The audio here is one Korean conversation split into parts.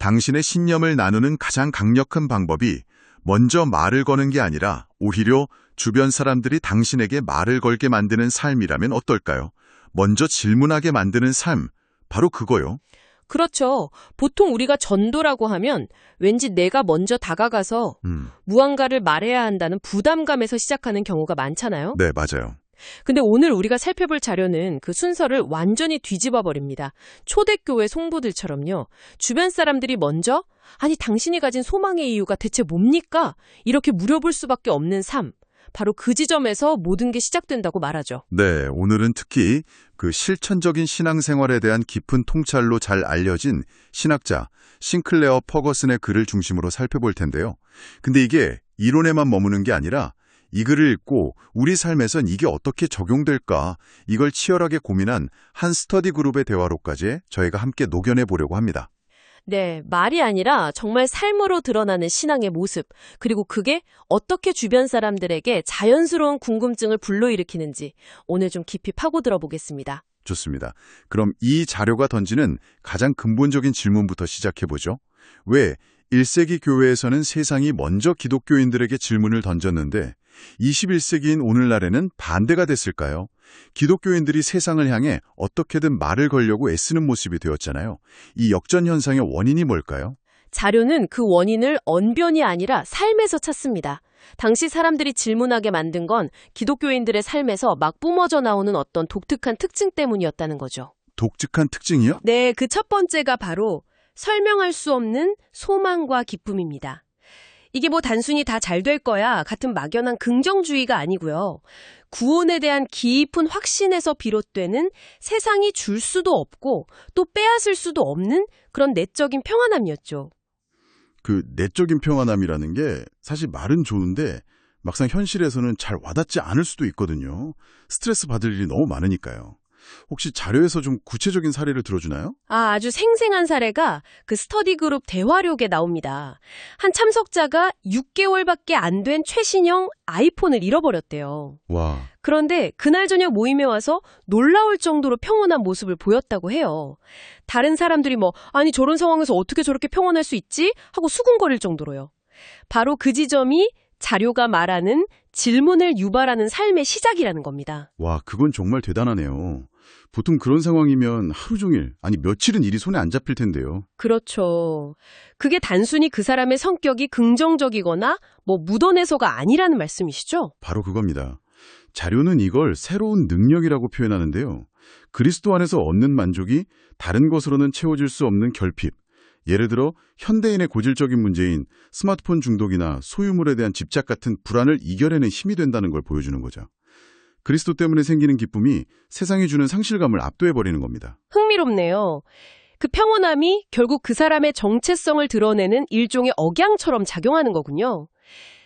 당신의 신념을 나누는 가장 강력한 방법이 먼저 말을 거는 게 아니라 오히려 주변 사람들이 당신에게 말을 걸게 만드는 삶이라면 어떨까요? 먼저 질문하게 만드는 삶, 바로 그거요. 그렇죠. 보통 우리가 전도라고 하면 왠지 내가 먼저 다가가서 무언가를 말해야 한다는 부담감에서 시작하는 경우가 많잖아요. 네, 맞아요. 근데 오늘 우리가 살펴볼 자료는 그 순서를 완전히 뒤집어 버립니다. 초대교회 송부들처럼요. 주변 사람들이 먼저 아니 당신이 가진 소망의 이유가 대체 뭡니까? 이렇게 물어볼 수밖에 없는 삶. 바로 그 지점에서 모든 게 시작된다고 말하죠. 네, 오늘은 특히 그 실천적인 신앙생활에 대한 깊은 통찰로 잘 알려진 신학자 싱클레어 퍼거슨의 글을 중심으로 살펴볼 텐데요. 근데 이게 이론에만 머무는 게 아니라 이 글을 읽고 우리 삶에선 이게 어떻게 적용될까 이걸 치열하게 고민한 한 스터디 그룹의 대화로까지 저희가 함께 녹여내 보려고 합니다. 네, 말이 아니라 정말 삶으로 드러나는 신앙의 모습, 그리고 그게 어떻게 주변 사람들에게 자연스러운 궁금증을 불러일으키는지 오늘 좀 깊이 파고들어 보겠습니다. 좋습니다. 그럼 이 자료가 던지는 가장 근본적인 질문부터 시작해보죠. 왜 1세기 교회에서는 세상이 먼저 기독교인들에게 질문을 던졌는데 21세기인 오늘날에는 반대가 됐을까요? 기독교인들이 세상을 향해 어떻게든 말을 걸려고 애쓰는 모습이 되었잖아요. 이 역전 현상의 원인이 뭘까요? 자료는 그 원인을 언변이 아니라 삶에서 찾습니다. 당시 사람들이 질문하게 만든 건 기독교인들의 삶에서 막 뿜어져 나오는 어떤 독특한 특징 때문이었다는 거죠. 독특한 특징이요? 네, 그 첫 번째가 바로 설명할 수 없는 소망과 기쁨입니다. 이게 뭐 단순히 다 잘 될 거야 같은 막연한 긍정주의가 아니고요. 구원에 대한 깊은 확신에서 비롯되는 세상이 줄 수도 없고 또 빼앗을 수도 없는 그런 내적인 평안함이었죠. 그 내적인 평안함이라는 게 사실 말은 좋은데 막상 현실에서는 잘 와닿지 않을 수도 있거든요. 스트레스 받을 일이 너무 많으니까요. 혹시 자료에서 좀 구체적인 사례를 들어주나요? 아주 생생한 사례가 그 스터디 그룹 대화록에 나옵니다. 한 참석자가 6개월밖에 안 된 최신형 아이폰을 잃어버렸대요. 와. 그런데 그날 저녁 모임에 와서 놀라울 정도로 평온한 모습을 보였다고 해요. 다른 사람들이 아니 저런 상황에서 어떻게 저렇게 평온할 수 있지? 하고 수군거릴 정도로요. 바로 그 지점이 자료가 말하는 질문을 유발하는 삶의 시작이라는 겁니다. 와, 그건 정말 대단하네요. 보통 그런 상황이면 하루 종일, 아니 며칠은 일이 손에 안 잡힐 텐데요. 그렇죠. 그게 단순히 그 사람의 성격이 긍정적이거나 묻어내서가 아니라는 말씀이시죠? 바로 그겁니다. 자료는 이걸 새로운 능력이라고 표현하는데요. 그리스도 안에서 얻는 만족이 다른 것으로는 채워질 수 없는 결핍. 예를 들어 현대인의 고질적인 문제인 스마트폰 중독이나 소유물에 대한 집착 같은 불안을 이겨내는 힘이 된다는 걸 보여주는 거죠. 그리스도 때문에 생기는 기쁨이 세상이 주는 상실감을 압도해버리는 겁니다. 흥미롭네요. 그 평온함이 결국 그 사람의 정체성을 드러내는 일종의 억양처럼 작용하는 거군요.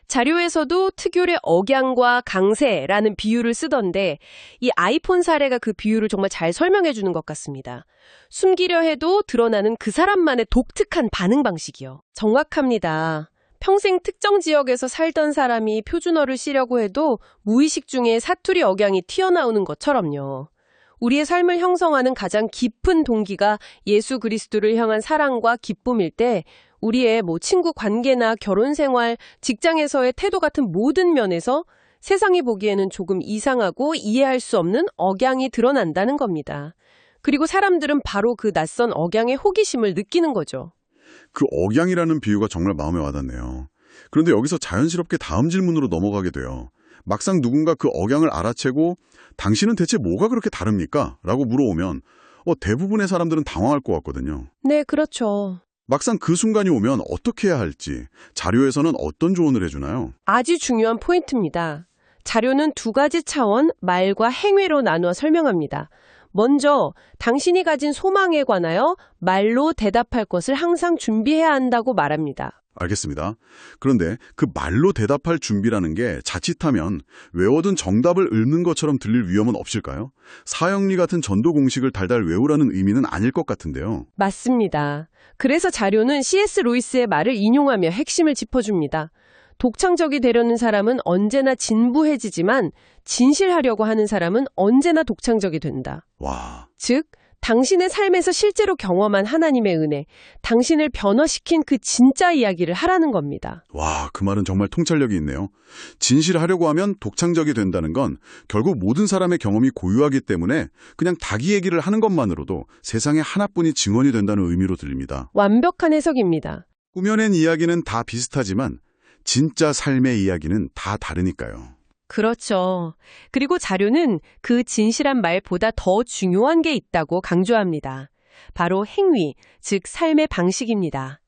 자료에서도 특유의 억양과 강세라는 비유를 쓰던데 이 아이폰 사례가 그 비유를 정말 잘 설명해 주는 것 같습니다. 숨기려 해도 드러나는 그 사람만의 독특한 반응 방식이요. 정확합니다. 평생 특정 지역에서 살던 사람이 표준어를 쓰려고 해도 무의식 중에 사투리 억양이 튀어나오는 것처럼요. 우리의 삶을 형성하는 가장 깊은 동기가 예수 그리스도를 향한 사랑과 기쁨일 때 우리의 친구 관계나 결혼 생활, 직장에서의 태도 같은 모든 면에서 세상이 보기에는 조금 이상하고 이해할 수 없는 억양이 드러난다는 겁니다. 그리고 사람들은 바로 그 낯선 억양의 호기심을 느끼는 거죠. 그 억양이라는 비유가 정말 마음에 와닿네요. 그런데 여기서 자연스럽게 다음 질문으로 넘어가게 돼요. 막상 누군가 그 억양을 알아채고 당신은 대체 뭐가 그렇게 다릅니까? 라고 물어오면 대부분의 사람들은 당황할 것 같거든요. 네, 그렇죠. 막상 그 순간이 오면 어떻게 해야 할지 자료에서는 어떤 조언을 해주나요? 아주 중요한 포인트입니다. 자료는 두 가지 차원, 말과 행위로 나누어 설명합니다. 먼저 당신이 가진 소망에 관하여 말로 대답할 것을 항상 준비해야 한다고 말합니다. 알겠습니다. 그런데 그 말로 대답할 준비라는 게 자칫하면 외워둔 정답을 읊는 것처럼 들릴 위험은 없을까요? 사형리 같은 전도 공식을 달달 외우라는 의미는 아닐 것 같은데요. 맞습니다. 그래서 자료는 C.S. 루이스의 말을 인용하며 핵심을 짚어줍니다. 독창적이 되려는 사람은 언제나 진부해지지만 진실하려고 하는 사람은 언제나 독창적이 된다. 와. 즉, 당신의 삶에서 실제로 경험한 하나님의 은혜, 당신을 변화시킨 그 진짜 이야기를 하라는 겁니다. 와, 그 말은 정말 통찰력이 있네요. 진실하려고 하면 독창적이 된다는 건 결국 모든 사람의 경험이 고유하기 때문에 그냥 자기 얘기를 하는 것만으로도 세상에 하나뿐이 증언이 된다는 의미로 들립니다. 완벽한 해석입니다. 꾸며낸 이야기는 다 비슷하지만 진짜 삶의 이야기는 다 다르니까요. 그렇죠. 그리고 자료는 그 진실한 말보다 더 중요한 게 있다고 강조합니다. 바로 행위, 즉 삶의 방식입니다.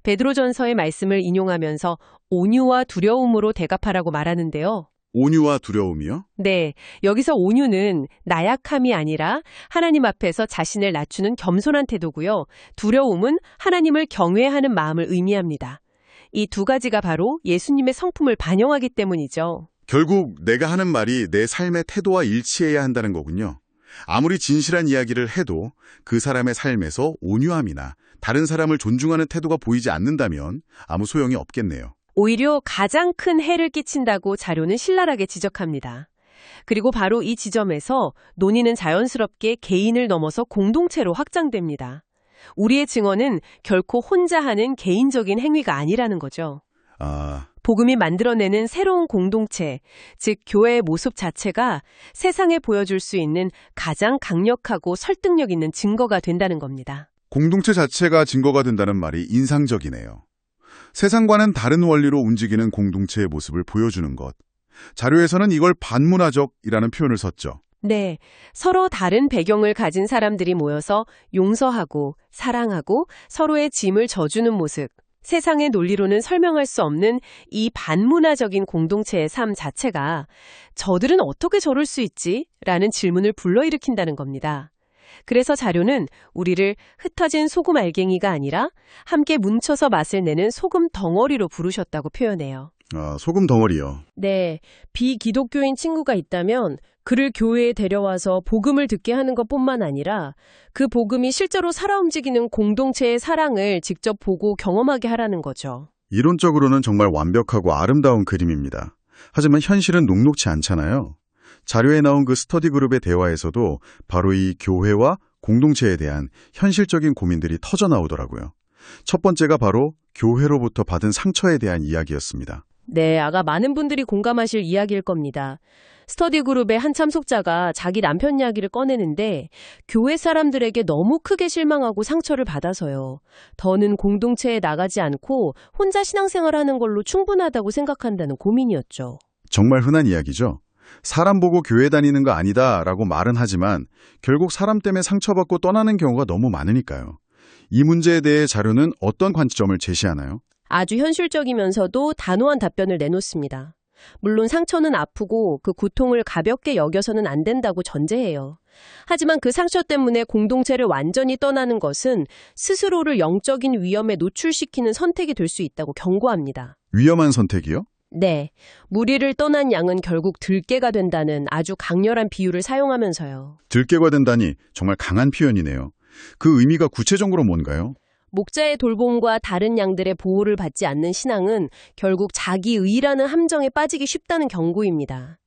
베드로전서의 말씀을 인용하면서 온유와 두려움으로 대갚하라고 말하는데요. 온유와 두려움이요? 네, 여기서 온유는 나약함이 아니라 하나님 앞에서 자신을 낮추는 겸손한 태도고요. 두려움은 하나님을 경외하는 마음을 의미합니다. 이 두 가지가 바로 예수님의 성품을 반영하기 때문이죠. 결국 내가 하는 말이 내 삶의 태도와 일치해야 한다는 거군요. 아무리 진실한 이야기를 해도 그 사람의 삶에서 온유함이나 다른 사람을 존중하는 태도가 보이지 않는다면 아무 소용이 없겠네요. 오히려 가장 큰 해를 끼친다고 자료는 신랄하게 지적합니다. 그리고 바로 이 지점에서 논의는 자연스럽게 개인을 넘어서 공동체로 확장됩니다. 우리의 증언은 결코 혼자 하는 개인적인 행위가 아니라는 거죠. 복음이 만들어내는 새로운 공동체, 즉 교회의 모습 자체가 세상에 보여줄 수 있는 가장 강력하고 설득력 있는 증거가 된다는 겁니다. 공동체 자체가 증거가 된다는 말이 인상적이네요. 세상과는 다른 원리로 움직이는 공동체의 모습을 보여주는 것. 자료에서는 이걸 반문화적이라는 표현을 썼죠. 네, 서로 다른 배경을 가진 사람들이 모여서 용서하고 사랑하고 서로의 짐을 져주는 모습. 세상의 논리로는 설명할 수 없는 이 반문화적인 공동체의 삶 자체가 저들은 어떻게 저럴 수 있지? 라는 질문을 불러일으킨다는 겁니다. 그래서 자료는 우리를 흩어진 소금 알갱이가 아니라 함께 뭉쳐서 맛을 내는 소금 덩어리로 부르셨다고 표현해요. 소금 덩어리요. 네, 비기독교인 친구가 있다면 그를 교회에 데려와서 복음을 듣게 하는 것뿐만 아니라 그 복음이 실제로 살아 움직이는 공동체의 사랑을 직접 보고 경험하게 하라는 거죠. 이론적으로는 정말 완벽하고 아름다운 그림입니다. 하지만 현실은 녹록지 않잖아요. 자료에 나온 그 스터디 그룹의 대화에서도 바로 이 교회와 공동체에 대한 현실적인 고민들이 터져 나오더라고요. 첫 번째가 바로 교회로부터 받은 상처에 대한 이야기였습니다. 네, 아마 많은 분들이 공감하실 이야기일 겁니다. 스터디 그룹의 한 참석자가 자기 남편 이야기를 꺼내는데 교회 사람들에게 너무 크게 실망하고 상처를 받아서요. 더는 공동체에 나가지 않고 혼자 신앙생활하는 걸로 충분하다고 생각한다는 고민이었죠. 정말 흔한 이야기죠. 사람 보고 교회 다니는 거 아니다라고 말은 하지만 결국 사람 때문에 상처받고 떠나는 경우가 너무 많으니까요. 이 문제에 대해 자료는 어떤 관점을 제시하나요? 아주 현실적이면서도 단호한 답변을 내놓습니다. 물론 상처는 아프고 그 고통을 가볍게 여겨서는 안 된다고 전제해요. 하지만 그 상처 때문에 공동체를 완전히 떠나는 것은 스스로를 영적인 위험에 노출시키는 선택이 될 수 있다고 경고합니다. 위험한 선택이요? 네, 무리를 떠난 양은 결국 들깨가 된다는 아주 강렬한 비유를 사용하면서요. 들깨가 된다니 정말 강한 표현이네요. 그 의미가 구체적으로 뭔가요? 목자의 돌봄과 다른 양들의 보호를 받지 않는 신앙은 결국 자기의라는 함정에 빠지기 쉽다는 경고입니다.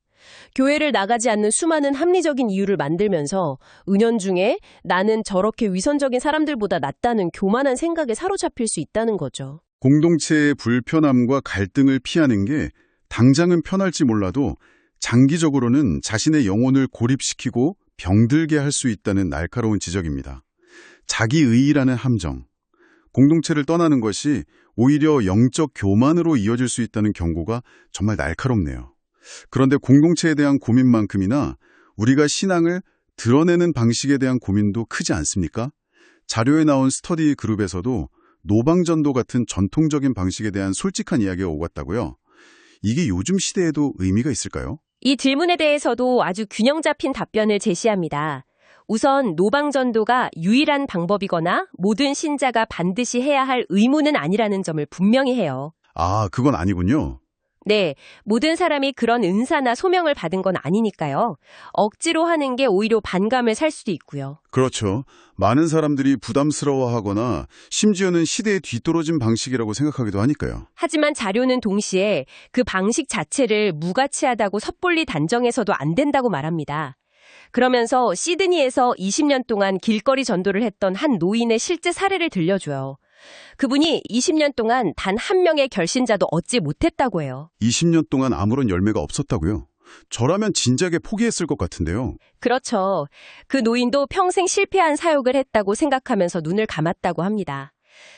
교회를 나가지 않는 수많은 합리적인 이유를 만들면서 은연중에 나는 저렇게 위선적인 사람들보다 낫다는 교만한 생각에 사로잡힐 수 있다는 거죠. 공동체의 불편함과 갈등을 피하는 게 당장은 편할지 몰라도 장기적으로는 자신의 영혼을 고립시키고 병들게 할 수 있다는 날카로운 지적입니다. 자기의라는 함정. 공동체를 떠나는 것이 오히려 영적 교만으로 이어질 수 있다는 경고가 정말 날카롭네요. 그런데 공동체에 대한 고민만큼이나 우리가 신앙을 드러내는 방식에 대한 고민도 크지 않습니까? 자료에 나온 스터디 그룹에서도 노방전도 같은 전통적인 방식에 대한 솔직한 이야기가 오갔다고요. 이게 요즘 시대에도 의미가 있을까요? 이 질문에 대해서도 아주 균형 잡힌 답변을 제시합니다. 우선 노방전도가 유일한 방법이거나 모든 신자가 반드시 해야 할 의무는 아니라는 점을 분명히 해요. 그건 아니군요. 네, 모든 사람이 그런 은사나 소명을 받은 건 아니니까요. 억지로 하는 게 오히려 반감을 살 수도 있고요. 그렇죠. 많은 사람들이 부담스러워하거나 심지어는 시대에 뒤떨어진 방식이라고 생각하기도 하니까요. 하지만 자료는 동시에 그 방식 자체를 무가치하다고 섣불리 단정해서도 안 된다고 말합니다. 그러면서 시드니에서 20년 동안 길거리 전도를 했던 한 노인의 실제 사례를 들려줘요. 그분이 20년 동안 단 한 명의 결신자도 얻지 못했다고 해요. 20년 동안 아무런 열매가 없었다고요? 저라면 진작에 포기했을 것 같은데요. 그렇죠. 그 노인도 평생 실패한 사역을 했다고 생각하면서 눈을 감았다고 합니다.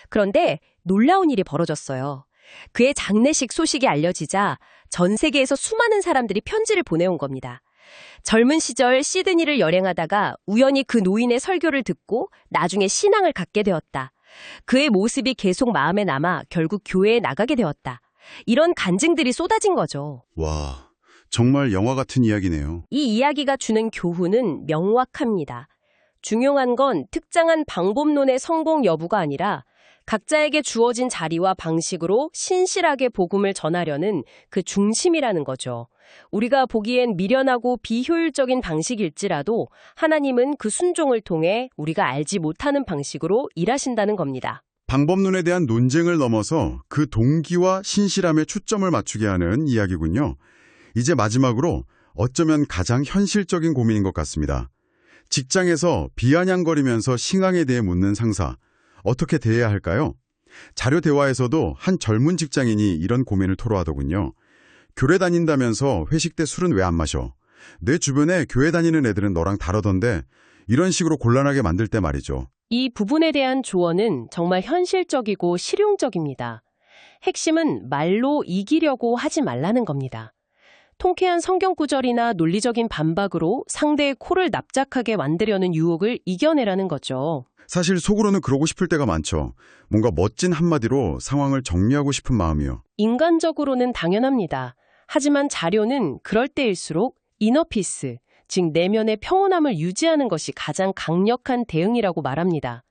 그런데 놀라운 일이 벌어졌어요. 그의 장례식 소식이 알려지자 전 세계에서 수많은 사람들이 편지를 보내온 겁니다. 젊은 시절 시드니를 여행하다가 우연히 그 노인의 설교를 듣고 나중에 신앙을 갖게 되었다. 그의 모습이 계속 마음에 남아 결국 교회에 나가게 되었다. 이런 간증들이 쏟아진 거죠. 와, 정말 영화 같은 이야기네요. 이 이야기가 주는 교훈은 명확합니다. 중요한 건 특정한 방법론의 성공 여부가 아니라 각자에게 주어진 자리와 방식으로 신실하게 복음을 전하려는 그 중심이라는 거죠. 우리가 보기엔 미련하고 비효율적인 방식일지라도 하나님은 그 순종을 통해 우리가 알지 못하는 방식으로 일하신다는 겁니다. 방법론에 대한 논쟁을 넘어서 그 동기와 신실함에 초점을 맞추게 하는 이야기군요. 이제 마지막으로 어쩌면 가장 현실적인 고민인 것 같습니다. 직장에서 비아냥거리면서 신앙에 대해 묻는 상사, 어떻게 대해야 할까요? 자료 대화에서도 한 젊은 직장인이 이런 고민을 토로하더군요. 교회 다닌다면서 회식 때 술은 왜 안 마셔? 내 주변에 교회 다니는 애들은 너랑 다르던데 이런 식으로 곤란하게 만들 때 말이죠. 이 부분에 대한 조언은 정말 현실적이고 실용적입니다. 핵심은 말로 이기려고 하지 말라는 겁니다. 통쾌한 성경 구절이나 논리적인 반박으로 상대의 코를 납작하게 만들려는 유혹을 이겨내라는 거죠. 사실 속으로는 그러고 싶을 때가 많죠. 뭔가 멋진 한마디로 상황을 정리하고 싶은 마음이요. 인간적으로는 당연합니다. 하지만 자료는 그럴 때일수록 이너피스, 즉 내면의 평온함을 유지하는 것이 가장 강력한 대응이라고 말합니다.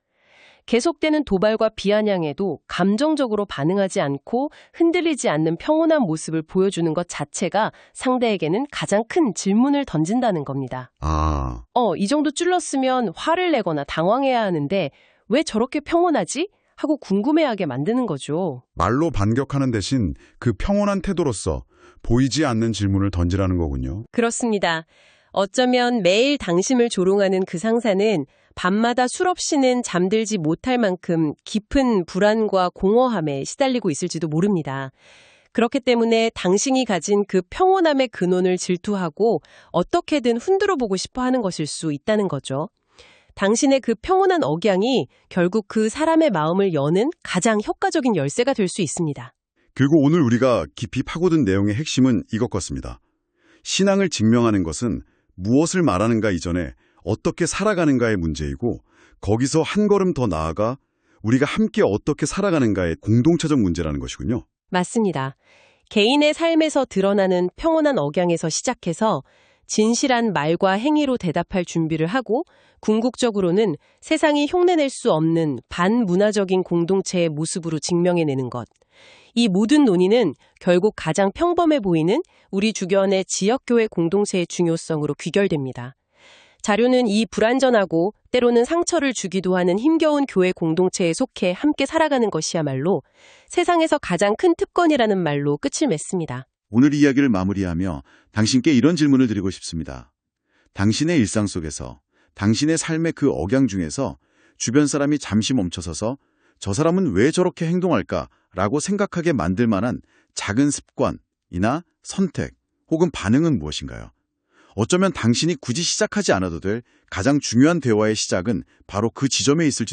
계속되는 도발과 비아냥에도 감정적으로 반응하지 않고 흔들리지 않는 평온한 모습을 보여주는 것 자체가 상대에게는 가장 큰 질문을 던진다는 겁니다. 이 정도 찔렀으면 화를 내거나 당황해야 하는데 왜 저렇게 평온하지? 하고 궁금해하게 만드는 거죠. 말로 반격하는 대신 그 평온한 태도로서 보이지 않는 질문을 던지라는 거군요. 그렇습니다. 어쩌면 매일 당심을 조롱하는 그 상사는 밤마다 술 없이는 잠들지 못할 만큼 깊은 불안과 공허함에 시달리고 있을지도 모릅니다. 그렇기 때문에 당신이 가진 그 평온함의 근원을 질투하고 어떻게든 흔들어 보고 싶어 하는 것일 수 있다는 거죠. 당신의 그 평온한 억양이 결국 그 사람의 마음을 여는 가장 효과적인 열쇠가 될 수 있습니다. 그리고 오늘 우리가 깊이 파고든 내용의 핵심은 이것 같습니다. 신앙을 증명하는 것은 무엇을 말하는가 이전에 어떻게 살아가는가의 문제이고 거기서 한 걸음 더 나아가 우리가 함께 어떻게 살아가는가의 공동체적 문제라는 것이군요. 맞습니다. 개인의 삶에서 드러나는 평온한 억양에서 시작해서 진실한 말과 행위로 대답할 준비를 하고 궁극적으로는 세상이 흉내낼 수 없는 반문화적인 공동체의 모습으로 증명해내는 것. 이 모든 논의는 결국 가장 평범해 보이는 우리 주변의 지역교회 공동체의 중요성으로 귀결됩니다. 자료는 이 불완전하고 때로는 상처를 주기도 하는 힘겨운 교회 공동체에 속해 함께 살아가는 것이야말로 세상에서 가장 큰 특권이라는 말로 끝을 맺습니다. 오늘 이야기를 마무리하며 당신께 이런 질문을 드리고 싶습니다. 당신의 일상 속에서, 당신의 삶의 그 억양 중에서 주변 사람이 잠시 멈춰서서 저 사람은 왜 저렇게 행동할까라고 생각하게 만들 만한 작은 습관이나 선택 혹은 반응은 무엇인가요? 어쩌면 당신이 굳이 시작하지 않아도 될 가장 중요한 대화의 시작은 바로 그 지점에 있을지도